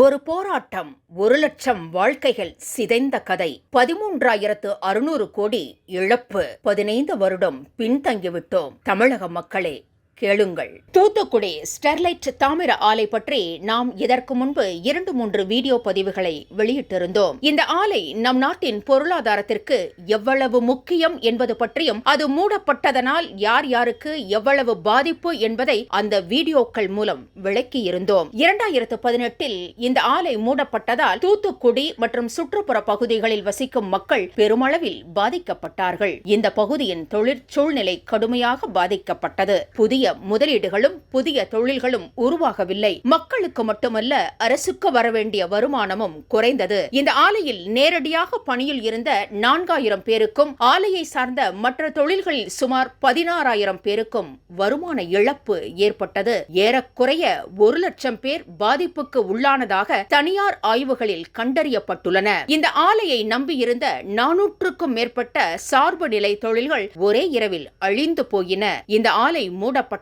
ஒரு போராட்டம் 1,00,000 வாழ்க்கைகள் சிதைந்த கதை 13,600 கோடி இழப்பு 15 வருடம் பின்தங்கிவிட்டோம். தமிழக மக்களே கேளுங்கள். தூத்துக்குடி ஸ்டெர்லைட் தாமிர ஆலை பற்றி நாம் இதற்கு முன்பு 2-3 வீடியோ பதிவுகளை வெளியிட்டிருந்தோம். இந்த ஆலை நம் நாட்டின் பொருளாதாரத்திற்கு எவ்வளவு முக்கியம் என்பது பற்றியும் அது மூடப்பட்டதனால் யார் யாருக்கு எவ்வளவு பாதிப்பு என்பதை அந்த வீடியோக்கள் மூலம் விளக்கியிருந்தோம். 2018இல் இந்த ஆலை மூடப்பட்டதால் தூத்துக்குடி மற்றும் சுற்றுப்புற பகுதிகளில் வசிக்கும் மக்கள் பெருமளவில் பாதிக்கப்பட்டார்கள். இந்த பகுதியின் தொழிற்சூழ்நிலை கடுமையாக பாதிக்கப்பட்டது. புதிய முதலீடுகளும் புதிய தொழில்களும் உருவாகவில்லை. மக்களுக்கு மட்டுமல்ல, அரசுக்கு வரவேண்டிய வருமானமும் குறைந்தது. இந்த ஆலையில் நேரடியாக பணியில் இருந்த 4,000 பேருக்கும் ஆலையை சார்ந்த மற்ற தொழில்களில் சுமார் 16,000 பேருக்கும் வருமான இழப்பு ஏற்பட்டது. ஏறக்குறைய 1,00,000 பேர் பாதிப்புக்கு உள்ளானதாக தனியார் ஆய்வுகளில் கண்டறியப்பட்டுள்ளன. இந்த ஆலையை நம்பியிருந்த 400க்கும் மேற்பட்ட சார்பு நிலை தொழில்கள் ஒரே இரவில் அழிந்து போயின. இந்த ஆலை மூடப்பட்டதால்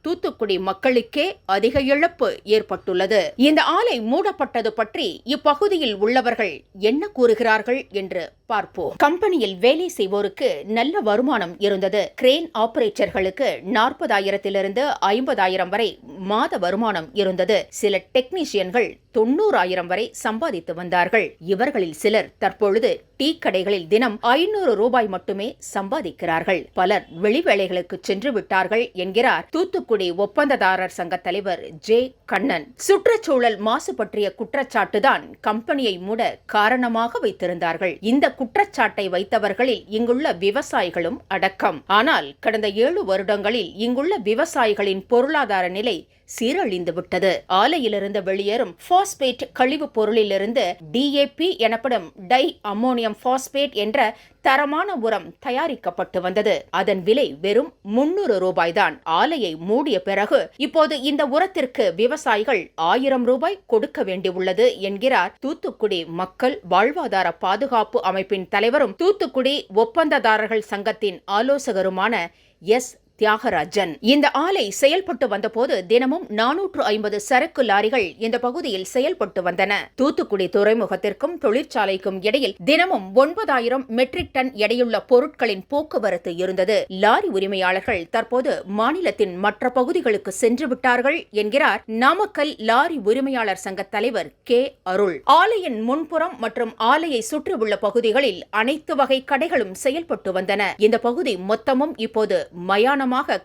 தூத்துக்குடி மக்களுக்கே அதிக இழப்பு ஏற்பட்டுள்ளது. இந்த ஆலை மூடப்பட்டது பற்றி இப்பகுதியில் உள்ளவர்கள் என்ன கூறுகிறார்கள் என்று பார்ப்போம். கம்பெனியில் வேலை செய்வோருக்கு நல்ல வருமானம் இருந்தது. கிரேன் ஆபரேட்டர்களுக்கு 40,000 50,000 வரை மாத வருமானம் இருந்தது. சில டெக்னீஷியன்கள் 90,000 வரை சம்பாதித்து வந்தார்கள். இவர்களில் சிலர் தற்பொழுது டீ கடைகளில் தினம் 500 ரூபாய் மட்டுமே சம்பாதிக்கிறார்கள். பலர் வெளிவேளைகளுக்கு சென்று விட்டார்கள் என்கிறார் தூத்துக்குடி ஒப்பந்ததாரர் சங்க தலைவர் ஜே கண்ணன். சுற்றுச்சூழல் மாசு பற்றிய குற்றச்சாட்டுதான் கம்பெனியை மூட காரணமாக வைத்திருந்தார்கள். இந்த குற்றச்சாட்டை வைத்தவர்களில் இங்குள்ள விவசாயிகளும் அடக்கம். ஆனால் கடந்த 7 வருடங்களில் இங்குள்ள விவசாயிகளின் பொருளாதார நிலை சீரழிந்து விட்டது. ஆலையிலிருந்து வெளியேறும் பாஸ்பேட் கழிவு பொருளிலிருந்து DAP எனப்படும் டை அம்மோனியம் பாஸ்பேட் என்ற தரமான உரம் தயாரிக்கப்பட்டு வந்தது. அதன் விலை வெறும் 300 ரூபாய்தான். ஆலையை மூடிய பிறகு இப்போது இந்த உரத்திற்கு விவசாயிகள் 1000 ரூபாய் கொடுக்க வேண்டியுள்ளது என்கிறார் தூத்துக்குடி மக்கள் வாழ்வாதார பாதுகாப்பு அமைப்பின் தலைவரும் தூத்துக்குடி ஒப்பந்ததாரர்கள் சங்கத்தின் ஆலோசகருமான எஸ் தியாகராஜன். இந்த ஆலை செயல்பட்டு வந்தபோது தினமும் 450 சரக்கு லாரிகள் இந்த பகுதியில் செயல்பட்டு வந்தன. தூத்துக்குடி துறைமுகத்திற்கும் தொழிற்சாலைக்கும் இடையில் தினமும் 9,000 மெட்ரிக் டன் எடையுள்ள பொருட்களின் போக்குவரத்து இருந்தது. லாரி உரிமையாளர்கள் தற்போது மாநிலத்தின் மற்ற பகுதிகளுக்கு சென்று விட்டார்கள் என்கிறார் நாமக்கல் லாரி உரிமையாளர் சங்க தலைவர் கே அருள். ஆலையின் முன்புறம் மற்றும் ஆலையை சுற்றியுள்ள பகுதிகளில் அனைத்து வகை கடைகளும் செயல்பட்டு வந்தன. இந்த பகுதி மொத்தமும் இப்போது மயான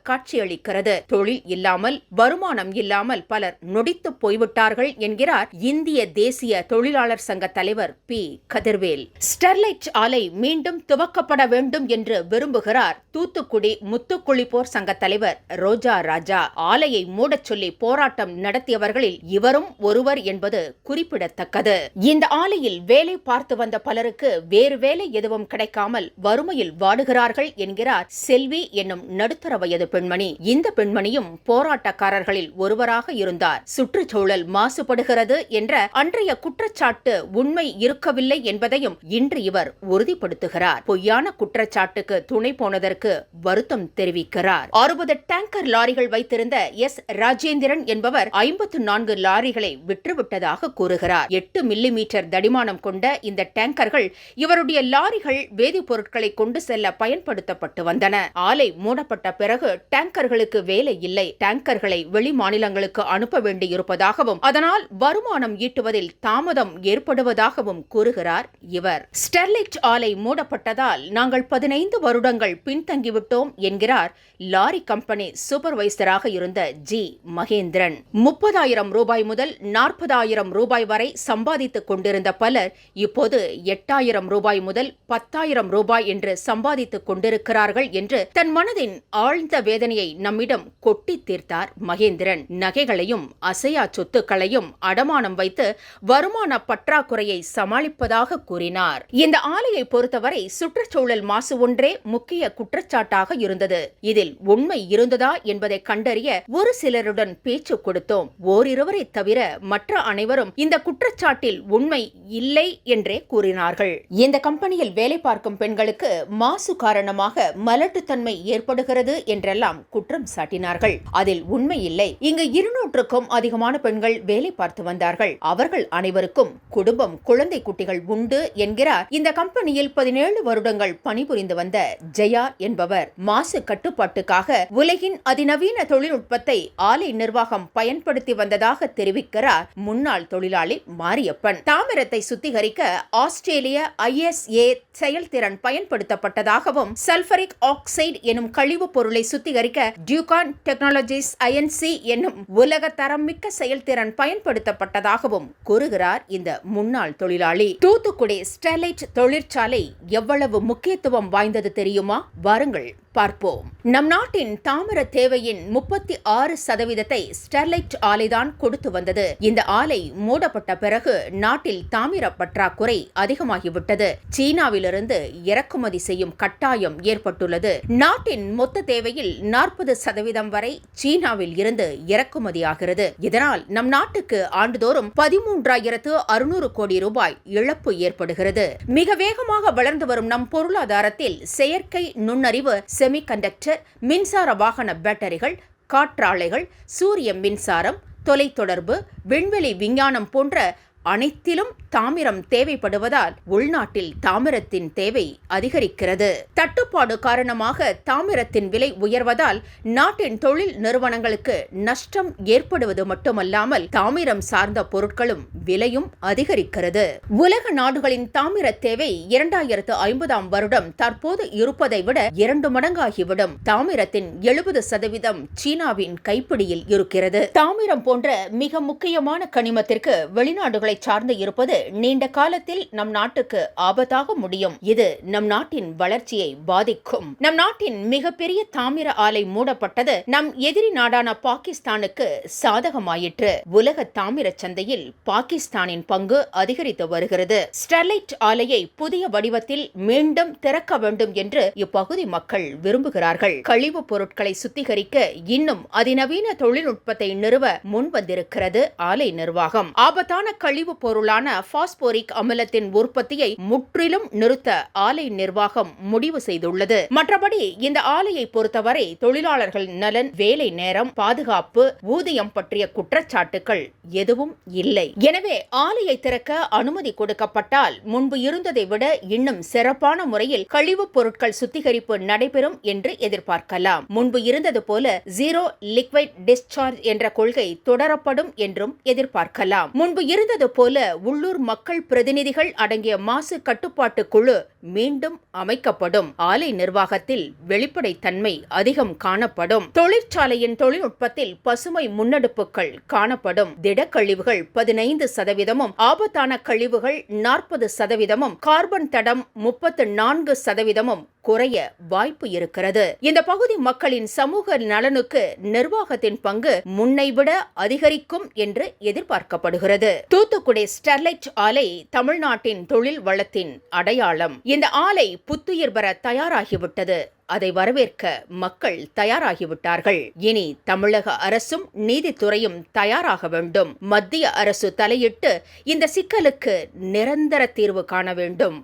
காட்சியளிக்கிறது. தொழில் இல்லாமல் வருமானம் இல்லாமல் பலர் நொடித்து போய்விட்டார்கள் என்கிறார் இந்திய தேசிய தொழிலாளர் சங்க தலைவர் பி கதிர்வேல். ஸ்டெர்லைட் ஆலை மீண்டும் துவக்கப்பட வேண்டும் என்று விரும்புகிறார் தூத்துக்குடி முத்துக்குளிப்போர் சங்க தலைவர் ரோஜா ராஜா. ஆலையை மூடச் சொல்லி போராட்டம் நடத்தியவர்களில் இவரும் ஒருவர் என்பது குறிப்பிடத்தக்கது. இந்த ஆலையில் வேலை பார்த்து வந்த பலருக்கு வேறு வேலை எதுவும் கிடைக்காமல் வறுமையில் வாடுகிறார்கள் என்கிறார் செல்வி என்னும் நடுத்தர வயது பெண்மணி. இந்த பெண்மணியும் போராட்டக்காரர்களில் ஒருவராக இருந்தார். சுற்றுச்சூழல் மாசுபடுகிறது என்ற அன்றைய குற்றச்சாட்டு உண்மை இருக்கவில்லை என்பதையும் இன்று இவர் உறுதிப்படுத்துகிறார். பொய்யான குற்றச்சாட்டுக்கு துணை போனதற்கு வருத்தம் தெரிவிக்கிறார். 60 டேங்கர் லாரிகள் வைத்திருந்த எஸ் ராஜேந்திரன் என்பவர் 54 லாரிகளை விற்றுவிட்டதாக கூறுகிறார். 8 மில்லிமீட்டர் தடிமானம் கொண்ட இந்த டேங்கர்கள் இவருடைய லாரிகள் வேதிப்பொருட்களை கொண்டு செல்ல பயன்படுத்தப்பட்டு வந்தன. ஆலை மூடப்பட்ட பிறகு டேங்கர்களுக்கு வேலை இல்லை. டேங்கர்களை வெளி மாநிலங்களுக்கு அனுப்ப வேண்டியிருப்பதாகவும் அதனால் வருமானம் ஈட்டுவதில் தாமதம் ஏற்படுவதாகவும் கூறுகிறார் இவர். ஸ்டெர்லைட் ஆலை மூடப்பட்டதால் நாங்கள் 15 வருடங்கள் பின்தங்கிவிட்டோம் என்கிறார் லாரி கம்பெனி சூப்பர்வைசராக இருந்த ஜி மகேந்திரன். 30,000 ரூபாய் முதல் 40,000 ரூபாய் வரை சம்பாதித்துக் கொண்டிருந்த பலர் இப்போது 8,000 ரூபாய் முதல் 10,000 ரூபாய் என்று சம்பாதித்துக் கொண்டிருக்கிறார்கள் என்று தன் மனதின் ஆழ்ந்த வேதனையை நம்மிடம் கொட்டி தீர்த்தார் மகேந்திரன். நகைகளையும் அசையா சொத்துக்களையும் அடமானம் வைத்து வருமான பற்றாக்குறையை சமாளிப்பதாக கூறினார். இந்த ஆலையை பொறுத்தவரை சுற்றுச்சூழல் மாசு ஒன்றே முக்கிய குற்றச்சாட்டாக இருந்தது. இதில் உண்மை இருந்ததா என்பதை கண்டறிய ஒரு சிலருடன் பேச்சு கொடுத்தோம். ஓரிருவரை தவிர மற்ற அனைவரும் இந்த குற்றச்சாட்டில் உண்மை இல்லை என்றே கூறினார்கள். இந்த கம்பெனியில் வேலை பார்க்கும் பெண்களுக்கு மாசு காரணமாக மலட்டுத்தன்மை ஏற்படுகிறது என்றெல்லாம் குற்றம் சாட்டினார்கள். அதில் உண்மை இல்லை. இங்கு 200க்கும் அதிகமான பெண்கள் வேலை பார்த்து வந்தார்கள். அவர்கள் அனைவருக்கும் குடும்பம், குழந்தை குட்டிகள் உண்டு என்கிறார் இந்த கம்பெனியில் 17 வருடங்கள் பணிபுரிந்து வந்த ஜெயா என்பவர். மாசு கட்டுப்பாட்டுக்காக உலகின் அதிநவீன தொழில்நுட்பத்தை ஆலை நிர்வாகம் பயன்படுத்தி வந்ததாக தெரிவிக்கிறார் முன்னாள் தொழிலாளி மாரியப்பன். தாமிரத்தை சுத்திகரிக்க ஆஸ்திரேலிய ISA செயல்திறன் பயன்படுத்தப்பட்டதாகவும், சல்பரிக் ஆக்சைடு எனும் கழிவுப் பொருளை சுத்திகரிக்க டியூகான் டெக்னாலஜிஸ் INC என்னும் உலக தரம் மிக்க செயல்திறன் பயன்படுத்தப்பட்டதாகவும் கூறுகிறார் இந்த முன்னாள் தொழிலாளி. தூத்துக்குடி ஸ்டெர்லைட் தொழிற்சாலை எவ்வளவு முக்கியத்துவம் வாய்ந்தது தெரியுமா? வாருங்கள் பார்ப்போம். நம் நாட்டின் தாமிர தேவையின் 36% ஸ்டெர்லைட் ஆலைதான் கொடுத்து வந்தது. இந்த ஆலை மூடப்பட்ட பிறகு நாட்டில் தாமிர பற்றாக்குறை அதிகமாகிவிட்டது. சீனாவிலிருந்து இறக்குமதி செய்யும் கட்டாயம் ஏற்பட்டுள்ளது. நாட்டின் மொத்த தேவையில் 40% வரை சீனாவில் இருந்து இறக்குமதியாகிறது. இதனால் நம் நாட்டுக்கு ஆண்டுதோறும் 13,600 கோடி ரூபாய் இழப்பு ஏற்படுகிறது. மிக வேகமாக வளர்ந்து வரும் நம் பொருளாதாரத்தில் செயற்கை நுண்ணறிவு, செமிகண்டக்டர், மின்சார வாகன பேட்டரிகள், காற்றாலைகள், சூரிய மின்சாரம், தொலைத்தொடர்பு, விண்வெளி விஞ்ஞானம் போன்ற அனைத்திலும் தாமிரம் தேவைப்படுவதால் உள்நாட்டில் தாமிரத்தின் தேவை அதிகரிக்கிறது. தட்டுப்பாடு காரணமாக தாமிரத்தின் விலை உயர்வதால் நாட்டின் தொழில் நிறுவனங்களுக்கு நஷ்டம் ஏற்படுவது மட்டுமல்லாமல் தாமிரம் சார்ந்த பொருட்களும் விலையும் அதிகரிக்கிறது. உலக நாடுகளின் தாமிர தேவை 2050ஆம் வருடம் தற்போது இருப்பதை விட 2 மடங்காகிவிடும். தாமிரத்தின் 70% சீனாவின் கைப்பிடியில் இருக்கிறது. தாமிரம் போன்ற மிக முக்கியமான கனிமத்திற்கு வெளிநாடுகளை சார்ந்து இருப்பது நீண்ட காலத்தில் நம் நாட்டுக்கு ஆபத்தாக முடியும். இது நம் நாட்டின் வளர்ச்சியை பாதிக்கும். நம் நாட்டின் மிகப்பெரிய தாமிர ஆலை மூடப்பட்டது நம் எதிரி நாடான பாகிஸ்தானுக்கு சாதகமாயிற்று. உலக தாமிர சந்தையில் பாகிஸ்தானின் பங்கு அதிகரித்து வருகிறது. ஸ்டெர்லைட் ஆலையை புதிய வடிவத்தில் மீண்டும் திறக்க வேண்டும் என்று இப்பகுதி மக்கள் விரும்புகிறார்கள். கழிவுப் பொருட்களை சுத்திகரிக்க இன்னும் அதிநவீன தொழில்நுட்பத்தை நிறுவ முன்வந்திருக்கிறது ஆலை நிர்வாகம். ஆபத்தான கழிவு பொருளான பாஸ்போரிக் அமிலத்தின் உற்பத்தியை முற்றிலும் நிறுத்த ஆலை நிர்வாகம் முடிவு செய்துள்ளது. மற்றபடி இந்த ஆலையை பொறுத்தவரை தொழிலாளர்கள் நலன், வேலை நேரம், பாதுகாப்பு, ஊதியம் பற்றிய குற்றச்சாட்டுகள் எதுவும் இல்லை. எனவே ஆலையை திறக்க அனுமதி கொடுக்கப்பட்டால் முன்பு இருந்ததை விட இன்னும் சிறப்பான முறையில் கழிவுப் பொருட்கள் சுத்திகரிப்பு நடைபெறும் என்று எதிர்பார்க்கலாம். முன்பு இருந்தது போல ஜீரோ லிக்விட் டிஸ்சார்ஜ் என்ற கொள்கை தொடரப்படும் என்றும் எதிர்பார்க்கலாம். முன்பு இருந்தது போல உள்ளூர் மக்கள் பிரதிநிதிகள் அடங்கிய மாசு கட்டுப்பாட்டு குழு மீண்டும் அமைக்கப்படும். ஆலை நிர்வாகத்தில் வெளிப்படைத்தன்மை அதிகம் காணப்படும். தொழிற்சாலையின் தொழில்நுட்பத்தில் பசுமை முன்னெடுப்புகள் காணப்படும். திடக்கழிவுகள் 15%, ஆபத்தான கழிவுகள் 40%, கார்பன் தடம் 34% குறைய வாய்ப்பு இருக்கிறது. இந்த பகுதி மக்களின் சமூக நலனுக்கு நிர்வாகத்தின் பங்கு முன்னைவிட அதிகரிக்கும் என்று எதிர்பார்க்கப்படுகிறது. தூத்துக்குடி ஸ்டெர்லைட் ஆலை தமிழ்நாட்டின் தொழில் வளத்தின் அடையாளம். இந்த ஆலை புத்துயிர் பெற தயாராகிவிட்டது. அதை வரவேற்க மக்கள் தயாராகிவிட்டார்கள். இனி தமிழக அரசும் நீதித்துறையும் தயாராக வேண்டும். மத்திய அரசு தலையிட்டு இந்த சிக்கலுக்கு நிரந்தர தீர்வு காண வேண்டும்.